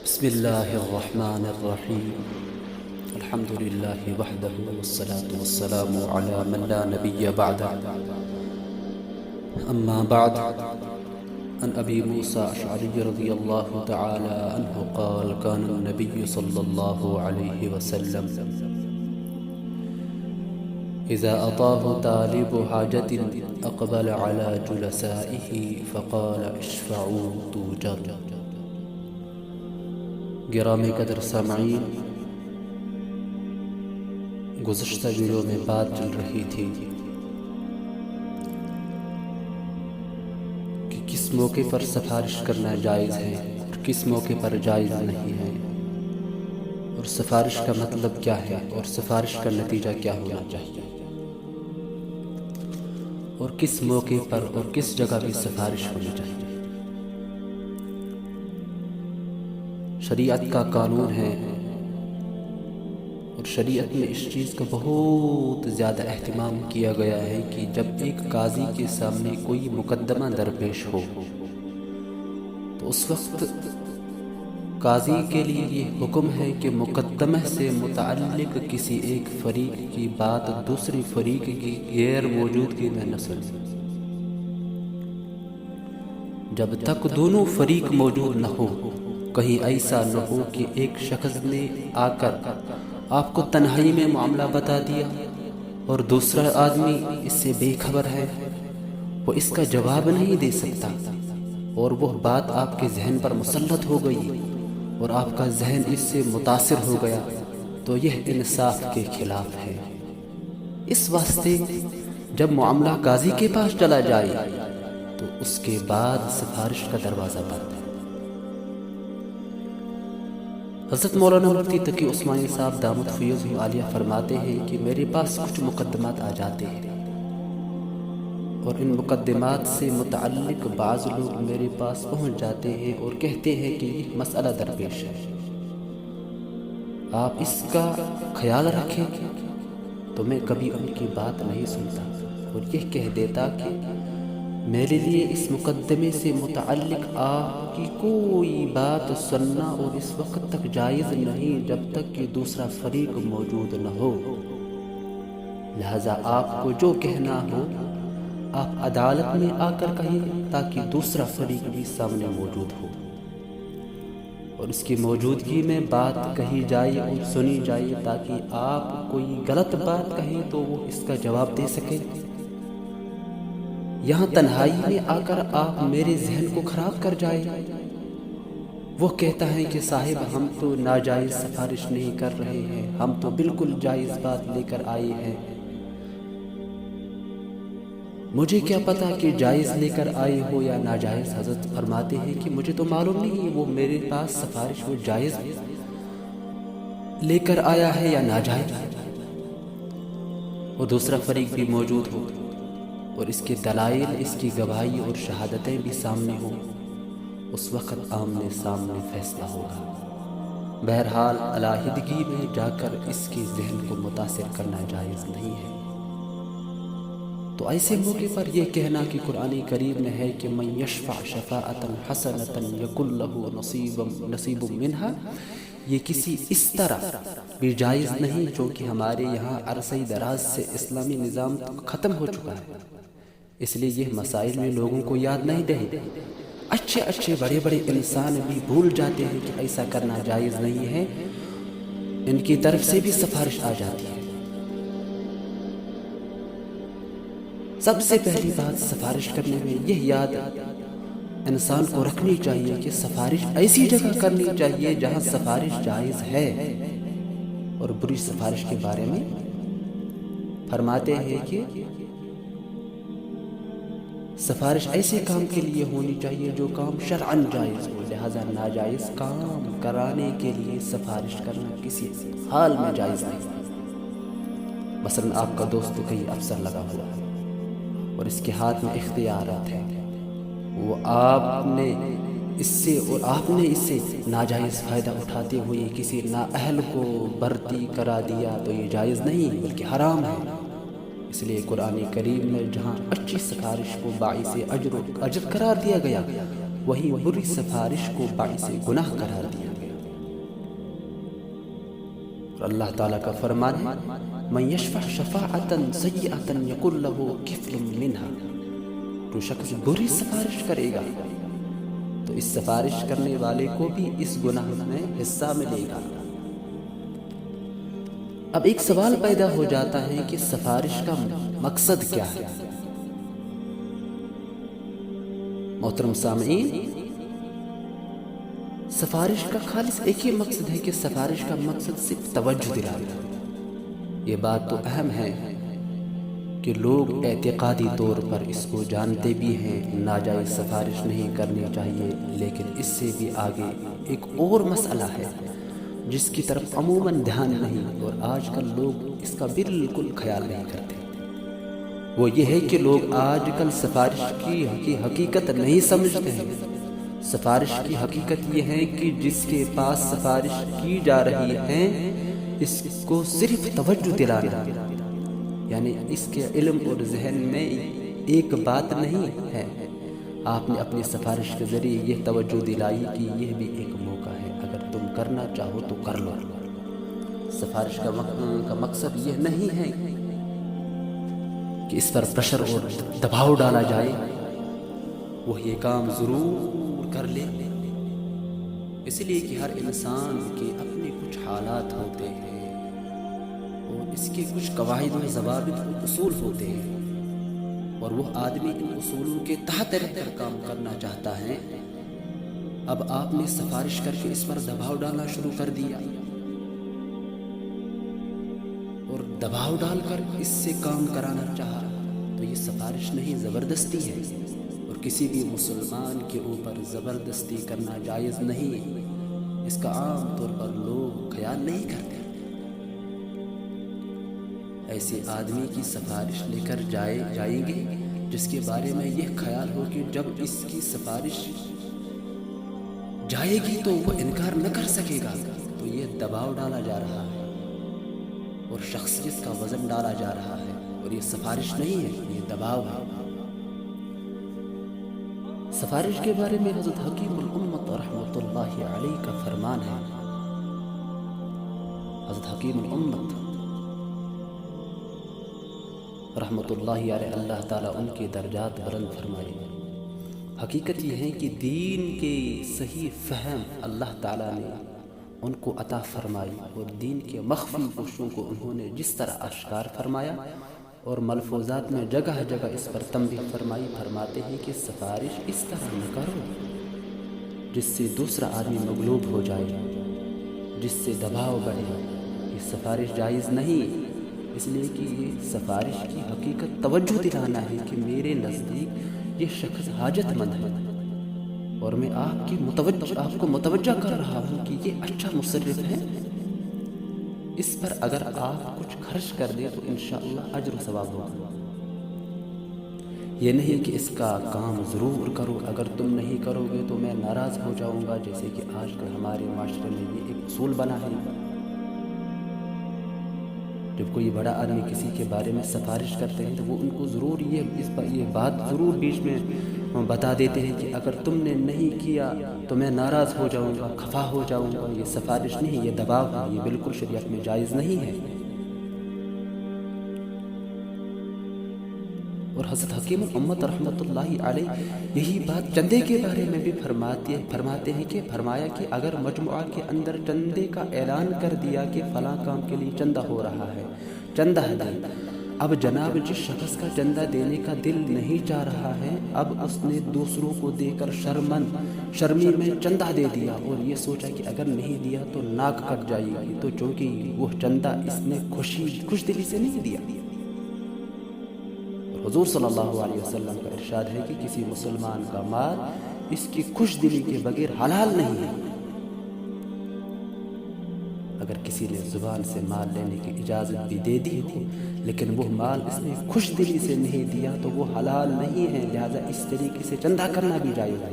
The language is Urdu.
بسم الله الرحمن الرحيم. الحمد لله وحده والصلاة والسلام على من لا نبي بعده. أما بعد، عن أبي موسى الأشعري رضي الله تعالى عنه قال: كان النبي صلى الله عليه وسلم إذا أطاه طالب حاجة أقبل على جلسائه فقال: اشفعوا توجر. گرامی قدر سامعین، گزشتہ دنوں میں بات چل رہی تھی کہ کس موقع پر سفارش کرنا جائز ہے اور کس موقع پر جائز نہیں ہے، اور سفارش کا مطلب کیا ہے اور سفارش کا نتیجہ کیا ہونا چاہیے، اور کس موقع پر اور کس جگہ بھی سفارش ہونی چاہیے۔ شریعت کا قانون ہے، اور شریعت میں اس چیز کا بہت زیادہ اہتمام کیا گیا ہے کہ جب ایک قاضی کے سامنے کوئی مقدمہ درپیش ہو تو اس وقت قاضی کے لیے یہ حکم ہے کہ مقدمہ سے متعلق کسی ایک فریق کی بات دوسری فریق کی غیر موجودگی میں نہ سنے، جب تک دونوں فریق موجود نہ ہو۔ کہیں ایسا نہ ہو کہ ایک شخص نے آ کر آپ کو تنہائی میں معاملہ بتا دیا اور دوسرا آدمی اس سے بے خبر ہے، وہ اس کا جواب نہیں دے سکتا، اور وہ بات آپ کے ذہن پر مسلط ہو گئی اور آپ کا ذہن اس سے متاثر ہو گیا، تو یہ انصاف کے خلاف ہے۔ اس واسطے جب معاملہ قاضی کے پاس چلا جائے تو اس کے بعد سفارش کا دروازہ بند ہے۔ حضرت مولانا مفتی تقی عثمانی صاحب دامت فیوزہ عالیہ فرماتے ہیں کہ میرے پاس کچھ مقدمات آ جاتے ہیں، اور ان مقدمات سے متعلق بعض لوگ میرے پاس پہنچ جاتے ہیں اور کہتے ہیں کہ یہ مسئلہ درپیش ہے، آپ اس کا خیال رکھیں۔ تو میں کبھی ان کی بات نہیں سنتا اور یہ کہہ دیتا کہ میرے لیے اس مقدمے سے متعلق آپ کی کوئی بات سننا اور اس وقت تک جائز نہیں جب تک کہ دوسرا فریق موجود نہ ہو، لہذا آپ کو جو کہنا ہو آپ عدالت میں آ کر کہیں تاکہ دوسرا فریق بھی سامنے موجود ہو، اور اس کی موجودگی میں بات کہی جائے اور سنی جائے تاکہ آپ کوئی غلط بات کہیں تو وہ اس کا جواب دے سکے۔ یہاں تنہائی میں آ کر آپ میرے ذہن کو خراب کر جائے۔ وہ کہتا ہے کہ صاحب ہم تو ناجائز سفارش نہیں کر رہے ہیں، ہم تو بالکل جائز بات لے کر آئے ہیں۔ مجھے کیا پتا کہ جائز لے کر آئے ہو یا ناجائز۔ حضرت فرماتے ہیں کہ مجھے تو معلوم نہیں وہ میرے پاس سفارش وہ جائز لے کر آیا ہے یا ناجائز، اور دوسرا فریق بھی موجود ہو اور اس کے دلائل، اس کی گواہی اور شہادتیں بھی سامنے ہوں، اس وقت آمنے سامنے فیصلہ ہوگا۔ بہرحال علیحدگی میں جا کر اس کے ذہن کو متاثر کرنا جائز نہیں ہے۔ تو ایسے موقع پر یہ کہنا کہ قرآن کریم میں ہے کہ من یشفع شفاعۃ حسنۃ یکن لہ نصیب منہا، یہ کسی اس طرح بھی جائز نہیں جو کہ ہمارے یہاں عرصہ دراز سے اسلامی نظام ختم ہو چکا ہے، اس لیے یہ مسائل میں لوگوں کو یاد نہیں رہے۔ اچھے بڑے انسان بھی بھول جاتے ہیں کہ ایسا کرنا جائز نہیں ہے، ان کی طرف سے بھی سفارش آ جاتی ہے۔ سب سے پہلی بات سفارش کرنے میں یہ یاد انسان کو رکھنی چاہیے کہ سفارش ایسی جگہ کرنی چاہیے جہاں سفارش جائز ہے، اور بری سفارش کے بارے میں فرماتے ہیں کہ سفارش ایسے کام کے لیے ہونی چاہیے جو کام شرعاً جائز ہو، لہذا ناجائز کام کرانے کے لیے سفارش کرنا کسی حال میں جائز نہیں۔ مثلا آپ کا دوست کہیں افسر لگا ہوا ہے اور اس کے ہاتھ میں اختیارات ہیں، وہ آپ نے اس سے ناجائز فائدہ اٹھاتے ہوئے کسی نااہل کو بھرتی کرا دیا تو یہ جائز نہیں بلکہ حرام ہے۔ اس لیے قرآن کریم میں جہاں اچھی سفارش کو باعث اجر قرار دیا گیا، وہیں بری سفارش کو باعث گناہ قرار دیا گیا۔ اللہ تعالیٰ کا فرمان ہے من یشفع شفاعتا سیئتا یکن لہ کفل منہا، جو شخص بری سفارش کرے گا تو اس سفارش کرنے والے کو بھی اس گناہ میں حصہ ملے گا۔ اب ایک سوال پیدا ہو جاتا ہے کہ سفارش کا مقصد کیا ہے؟ محترم سامعین، سفارش کا خالص ایک ہی مقصد ہے کہ سفارش کا مقصد صرف توجہ دلانا۔ یہ بات تو اہم ہے کہ لوگ اعتقادی طور پر اس کو جانتے بھی ہیں، ناجائز سفارش نہیں کرنی چاہیے، لیکن اس سے بھی آگے ایک اور مسئلہ ہے جس کی طرف عموماً دھیان نہیں، اور آج کل لوگ اس کا بالکل خیال نہیں کرتے۔ وہ یہ ہے کہ لوگ آج کل سفارش کی حقیقت نہیں سمجھتے ہیں۔ سفارش کی حقیقت یہ ہے کہ جس کے پاس سفارش کی جا رہی ہے اس کو صرف توجہ دلانا، یعنی اس کے علم اور ذہن میں ایک بات نہیں ہے، آپ نے اپنی سفارش کے ذریعے یہ توجہ دلائی کہ یہ بھی ایک موقع ہے، اگر تم کرنا چاہو تو کر لو۔ سفارش کا مقصد یہ نہیں ہے کہ اس پر پریشر اور دباؤ ڈالا جائے، وہ یہ کام ضرور کر لے، اس لیے کہ ہر انسان کے اپنے کچھ حالات ہوتے ہیں اور اس کے کچھ قواعد و ضوابط و اصول ہوتے ہیں، اور وہ آدمی ان اصولوں کے تحت رہ کر کام کرنا چاہتا ہے۔ اب آپ نے سفارش کر کے اس پر دباؤ ڈالنا شروع کر دیا اور دباؤ ڈال کر اس سے کام کرانا چاہا، تو یہ سفارش نہیں، زبردستی ہے، اور کسی بھی مسلمان کے اوپر زبردستی کرنا جائز نہیں۔ اس کا عام طور پر لوگ خیال نہیں کرتے۔ ایسے آدمی کی سفارش لے کر جائیں گے جس کے بارے میں یہ خیال ہو کہ جب اس کی سفارش جائے گی تو وہ انکار نہ کر سکے گا، تو یہ دباؤ ڈالا جا رہا ہے اور شخصیت کا وزن ڈالا جا رہا ہے، اور یہ سفارش نہیں ہے، یہ دباؤ ہے۔ سفارش کے بارے میں حضرت حکیم الامت رحمۃ اللہ علیہ کا فرمان ہے۔ حضرت حکیم الامت رحمۃ اللہ علیہ، اللہ تعالیٰ ان کے درجات بلند فرمائے۔ حقیقت یہ ہے کہ دین کے صحیح فہم اللہ تعالیٰ نے ان کو عطا فرمائی، اور دین کے مخفی گوشوں کو انہوں نے جس طرح اشکار فرمایا اور ملفوظات میں جگہ جگہ اس پر تنبیہ فرمائی، فرماتے ہیں کہ سفارش اس طرح نہ کرو جس سے دوسرا آدمی مغلوب ہو جائے، جس سے دباؤ بڑھے، یہ سفارش جائز نہیں، اس لیے کہ یہ سفارش کی حقیقت توجہ دلانا ہے کہ میرے نزدیک یہ شخص حاجت مند ہے اور میں آپ کو متوجہ کر رہا ہوں کہ یہ اچھا مصرف ہے، اس پر اگر آپ کچھ خرچ کر دیں تو انشاءاللہ اجر و ثواب ہوگا۔ یہ نہیں کہ اس کا کام ضرور کرو، اگر تم نہیں کرو گے تو میں ناراض ہو جاؤں گا، جیسے کہ آج کل ہمارے معاشرے میں یہ ایک اصول بنا ہے۔ جب کوئی بڑا آدمی کسی کے بارے میں سفارش کرتے ہیں تو وہ ان کو ضرور یہ بات ضرور بیچ میں بتا دیتے ہیں کہ اگر تم نے نہیں کیا تو میں ناراض ہو جاؤں گا، خفا ہو جاؤں گا۔ یہ سفارش نہیں، یہ دباؤ ہے، یہ بالکل شریعت میں جائز نہیں ہے۔ اور حضرت حکیم الامت رحمۃ اللہ علیہ یہی بات چندے کے بارے میں بھی فرماتے ہیں کہ فرمایا کہ اگر مجموعہ کے اندر چندے کا اعلان کر دیا کہ فلاں کام کے لیے چندہ ہو رہا ہے، چندہ ہے، اب جناب جس شخص کا چندہ دینے کا دل نہیں چاہ رہا ہے، اب اس نے دوسروں کو دے کر شرمی میں چندہ دے دیا اور یہ سوچا کہ اگر نہیں دیا تو ناک کٹ جائے گی، تو چونکہ وہ چندہ اس نے خوش دلی سے نہیں دیا۔ حضور صلی اللہ علیہ وسلم کا ارشاد ہے کہ کسی مسلمان کا مال اس کی خوش دلی کے بغیر حلال نہیں ہے۔ اگر کسی نے زبان سے مال لینے کی اجازت بھی دے دی ہو لیکن وہ مال اس نے خوش دلی سے نہیں دیا تو وہ حلال نہیں ہے، لہذا اس طریقے سے چندہ کرنا بھی جائز ہے۔